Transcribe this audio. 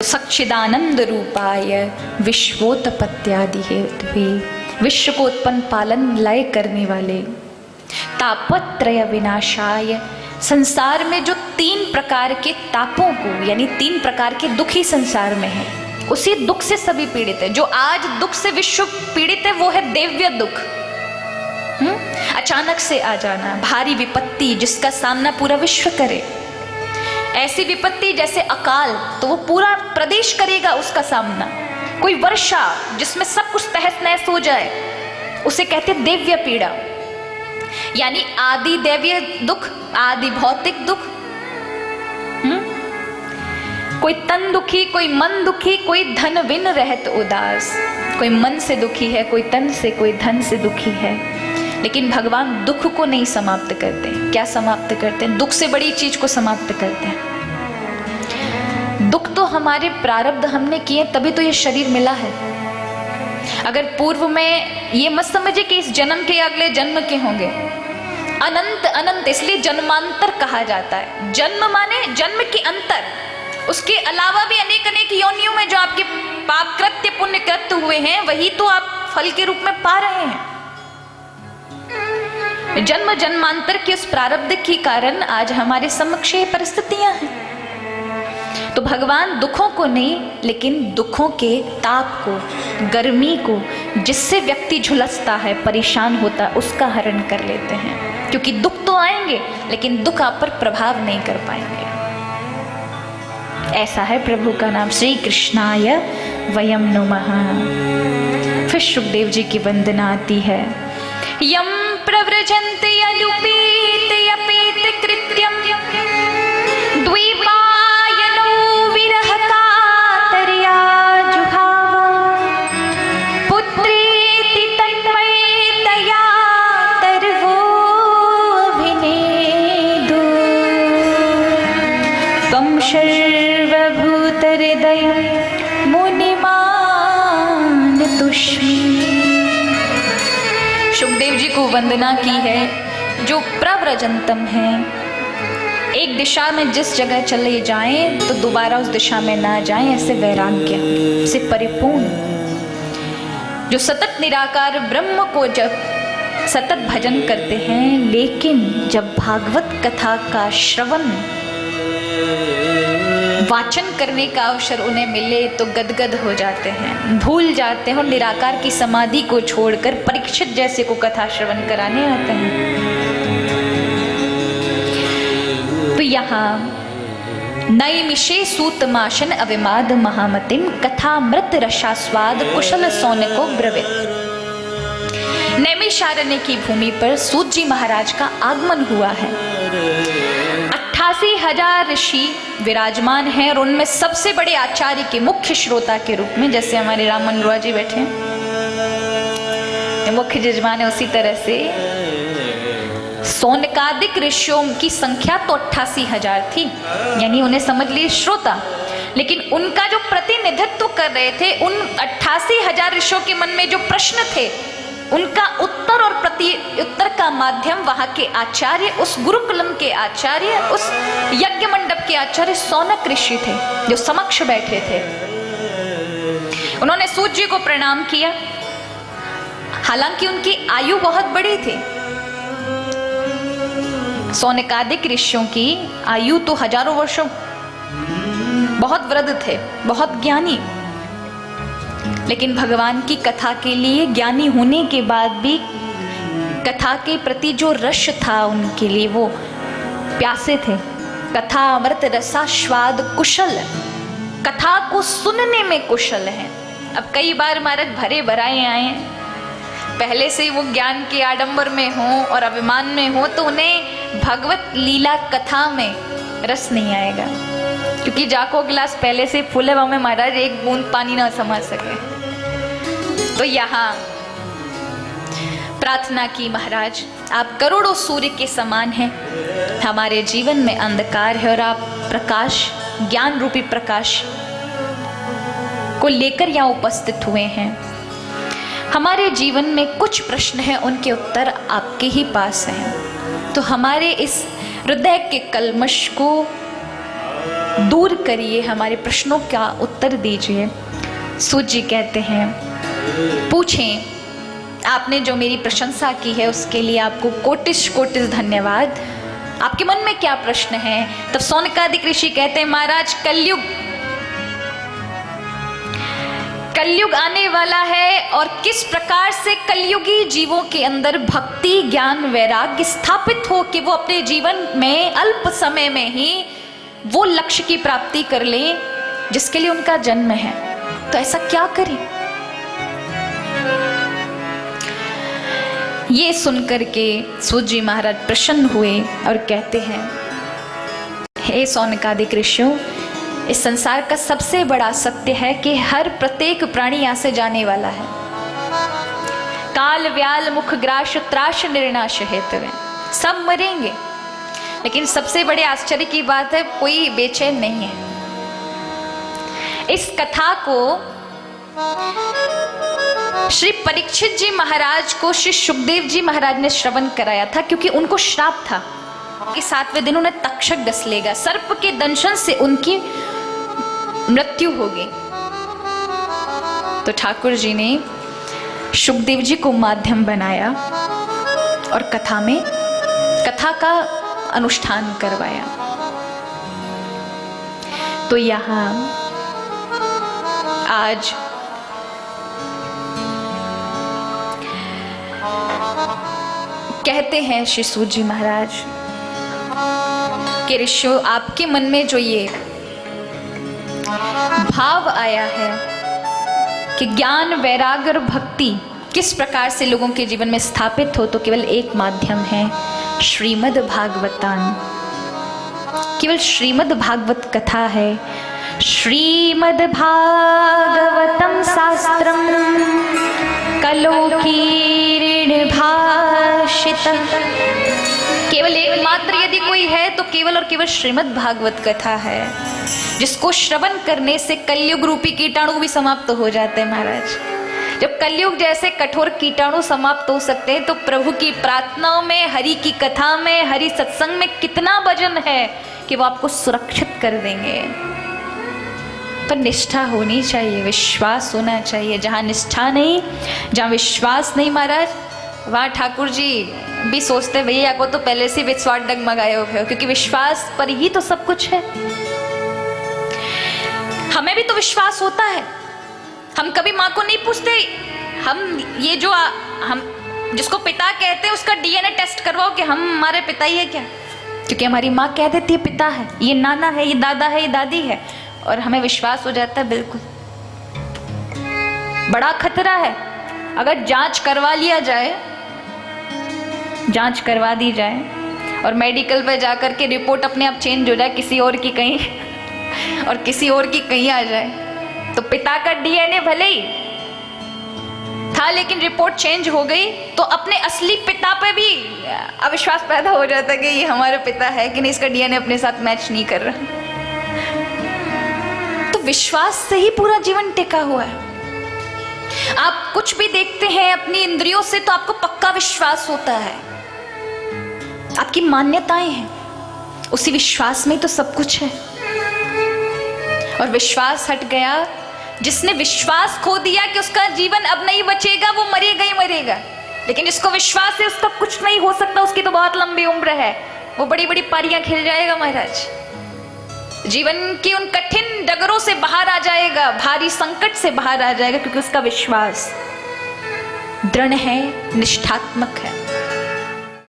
सच्चिदानंद रूपाय विश्वोत्पत्त्यादि Hathaway, विश्व को उत्पन्न पालन लय करने वाले, तापत्रय विनाशाय, संसार में जो 3 प्रकार के तापों को यानी 3 प्रकार के दुख ही संसार में है, उसी दुख से सभी पीड़ित है। जो आज दुख से विश्व पीड़ित है वो है दैव्य दुख। अचानक से आ जाना, भारी विपत्ति जिसका सामना पूरा विश्व करे। ऐसी विपत्ति जैसे अकाल, तो वो पूरा प्रदेश करेगा उसका सामना। कोई वर्षा जिसमें सब कुछ तहस नहस हो जाए, उसे कहते दैव्य पीड़ा, यानी आदि दैव्य दुख, आदि भौतिक दुख। कोई तन दुखी, कोई मन दुखी, कोई धन बिन रहत उदास। कोई मन से दुखी है, कोई तन से, कोई धन से दुखी है। लेकिन भगवान दुख को नहीं समाप्त करते। क्या समाप्त करते हैं? दुख से बड़ी चीज को समाप्त करते हैं। दुख तो हमारे प्रारब्ध हमने किए तभी तो ये शरीर मिला है। अगर पूर्व में ये मत समझे कि इस जन्म के अगले जन्म के होंगे, अनंत अनंत, इसलिए जन्मांतर कहा जाता है। जन्म माने जन्म के अंतर, उसके अलावा भी अनेक अनेक योनियों में जो आपके पाप कृत्य पुण्य कृत्य हुए हैं, वही तो आप फल के रूप में पा रहे हैं। जन्म जन्मांतर के उस प्रारब्ध के कारण आज हमारे समक्ष ये परिस्थितियां हैं। तो भगवान दुखों को नहीं, लेकिन दुखों के ताप को, गर्मी को, जिससे व्यक्ति झुलसता है, परेशान होता है, उसका हरण कर लेते हैं। क्योंकि दुख तो आएंगे लेकिन दुख आप पर प्रभाव नहीं कर पाएंगे। ऐसा है प्रभु का नाम। श्री कृष्णाय वयम नुमः। फिर सुखदेव जी की वंदना आती है। यम प्रव्रजन्ते अलुपीत यपीत कृत्यम द्वीपायनो विरह कातर्या जुहावा पुत्रेति तन्मयतया तर्वो अभिनेदु त्वं सर्वभूतहृदय मुनिमान तुष्मि। सुखदेव जी को वंदना की है जो प्रव्रजंतम है। एक दिशा में जिस जगह चले जाएं तो दोबारा उस दिशा में ना जाएं, ऐसे वैराग्य से परिपूर्ण, जो सतत निराकार ब्रह्म को जब सतत भजन करते हैं, लेकिन जब भागवत कथा का श्रवण वाचन करने का अवसर उन्हें मिले तो गदगद हो जाते हैं, भूल जाते हैं और निराकार की समाधि को छोड़कर परीक्षित जैसे को कथा श्रवण कराने आते हैं। तो यहाँ नैमिषे सूतमाशन अविमाद महामतिम कथामृत रसास्वाद कुशल सौनको ब्रवित। नैमिषारण्य की भूमि पर सूत जी महाराज का आगमन हुआ है। 88,000 ऋषि विराजमान हैं और उनमें सबसे बड़े आचार्य के मुख्य श्रोता के रूप में, जैसे हमारे राम मनोहर जी बैठे हैं, मुख्य जजमान है, उसी तरह से सौनकादिक ऋषियों की संख्या तो 88,000 थी, यानी उन्हें समझ लिए श्रोता। लेकिन उनका जो प्रतिनिधित्व कर रहे थे, उन 88,000 ऋषियों के मन में जो प्रश्न थे, उनका उत्तर और प्रति उत्तर का माध्यम वहां के आचार्य, उस गुरुकुलम के आचार्य, उस यज्ञ मंडप के आचार्य सौनक ऋषि थे जो समक्ष बैठे थे। उन्होंने सूत जी को प्रणाम किया। हालांकि उनकी आयु बहुत बड़ी थी। सौनकादिक ऋषियों की आयु तो हजारों वर्षों, बहुत वृद्ध थे, बहुत ज्ञानी। लेकिन भगवान की कथा के लिए ज्ञानी होने के बाद भी कथा के प्रति जो रस था उनके लिए, वो प्यासे थे। कथा अमृत रसास्वाद कुशल, कथा को सुनने में कुशल है। अब कई बार महाराज भरे भराए आए, पहले से वो ज्ञान के आडंबर में हो और अभिमान में हो, तो उन्हें भगवत लीला कथा में रस नहीं आएगा। क्योंकि जाको गिलास पहले से फुल है, में महाराज एक बूंद पानी ना समझ सके। तो यहाँ प्रार्थना की, महाराज आप करोड़ों सूर्य के समान हैं, हमारे जीवन में अंधकार है और आप प्रकाश, ज्ञान रूपी प्रकाश को लेकर यहाँ उपस्थित हुए हैं। हमारे जीवन में कुछ प्रश्न हैं, उनके उत्तर आपके ही पास हैं। तो हमारे इस हृदय के कलमश को, हमारे इस हृदय के कलमश को दूर करने के लिए, हमारे हृदय में जो प्रश्न है उनके उत्तर आपके ही पास हैं। तो हमारे इस हृदय के कलमश को दूर करने के लिए, हमारे हृदय में जो प्रश्न है उनके उत्तर आपके ही पास हैं। तो हमारे इस हृदय के कलमश को दूर करिए, हमारे प्रश्नों का उत्तर दीजिए। सूत जी कहते हैं, पूछें, आपने जो मेरी प्रशंसा की है उसके लिए आपको कोटिश कोटिश धन्यवाद। आपके मन में क्या प्रश्न है? तब सौनकादिक ऋषि कहते हैं, महाराज कलयुग आने वाला है और किस प्रकार से कलयुगी जीवों के अंदर भक्ति, ज्ञान, वैराग्य स्थापित हो कि वो अपने जीवन में अल्प समय में ही वो लक्ष्य की प्राप्ति कर लें जिसके लिए उनका जन्म है। तो ऐसा क्या करें? ये सुनकर के सूत जी महाराज प्रसन्न हुए और कहते हैं, हे सौनकादिक ऋषियों, इस संसार का सबसे बड़ा सत्य है कि हर प्रत्येक प्राणी यहाँ से जाने वाला है। काल व्याल मुख ग्राश त्राश निर्नाश हेतु, सब मरेंगे, लेकिन सबसे बड़े आश्चर्य की बात है कोई बेचैन नहीं है। इस कथा को श्री परीक्षित जी महाराज को श्री सुखदेव जी महाराज ने श्रवण कराया था, क्योंकि उनको श्राप था कि 7वें दिन उन्हें तक्षक डस लेगा, सर्प के दंशन से उनकी मृत्यु होगी। तो ठाकुर जी ने सुखदेव जी को माध्यम बनाया और कथा का अनुष्ठान करवाया। तो यहाँ आज कहते हैं श्री सूत जी महाराज कि ऋषियों, आपके मन में जो ये भाव आया है कि ज्ञान, वैराग्य और भक्ति किस प्रकार से लोगों के जीवन में स्थापित हो, तो केवल एक माध्यम है, श्रीमद् भागवतान। केवल श्रीमद् भागवत कथा है। श्रीमद् भागवतम शास्त्रम कलोकीर्ण भाषितम्। केवल एकमात्र यदि कोई है तो केवल और केवल श्रीमद् भागवत कथा है, जिसको श्रवण करने से कलयुग रूपी कीटाणु भी समाप्त हो जाते हैं। महाराज, जब कलयुग जैसे कठोर कीटाणु समाप्त हो सकते हैं, तो प्रभु की प्रार्थनाओं में, हरि की कथा में, हरि सत्संग में कितना वजन है कि वो आपको सुरक्षित कर देंगे। तो निष्ठा होनी चाहिए, विश्वास होना चाहिए। जहाँ निष्ठा नहीं, जहाँ विश्वास नहीं महाराज, वहाँ ठाकुर जी भी सोचते भैया को तो पहले से विश्वास डगमगाए हुए हो, क्योंकि विश्वास पर ही तो सब कुछ है। हमें भी तो विश्वास होता है। हम कभी माँ को नहीं पूछते, हम ये जो हम जिसको पिता कहते हैं उसका डीएनए टेस्ट करवाओ कि हम हमारे पिता ही है क्या, क्योंकि हमारी माँ कह देती है पिता है, ये नाना है, ये दादा है, ये दादी है, और हमें विश्वास हो जाता है। बिल्कुल बड़ा खतरा है। अगर जांच करवा लिया जाए, जांच करवा दी जाए और मेडिकल पे जाकर के रिपोर्ट अपने आप चेंज हो जाए, किसी और की कहीं और किसी और की कहीं आ जाए, तो पिता का डीएनए भले ही था लेकिन रिपोर्ट चेंज हो गई, तो अपने असली पिता पे भी अविश्वास पैदा हो जाता है कि ये हमारा पिता है कि नहीं, इसका डीएनए अपने साथ मैच नहीं कर रहा। तो विश्वास से ही पूरा जीवन टिका हुआ है। आप कुछ भी देखते हैं अपनी इंद्रियों से तो आपको पक्का विश्वास होता है, आपकी मान्यताएं हैं, उसी विश्वास में तो सब कुछ है। और विश्वास हट गया, जिसने विश्वास खो दिया कि उसका जीवन अब नहीं बचेगा, वो मरेगा ही मरेगा। लेकिन जिसको विश्वास है उसका कुछ नहीं हो सकता, उसकी तो बहुत लंबी उम्र है, वो बड़ी बड़ी पारियां खेल जाएगा महाराज। जीवन की उन कठिन डगरों से बाहर आ जाएगा, भारी संकट से बाहर आ जाएगा, क्योंकि उसका विश्वास दृढ़ है, निष्ठात्मक है।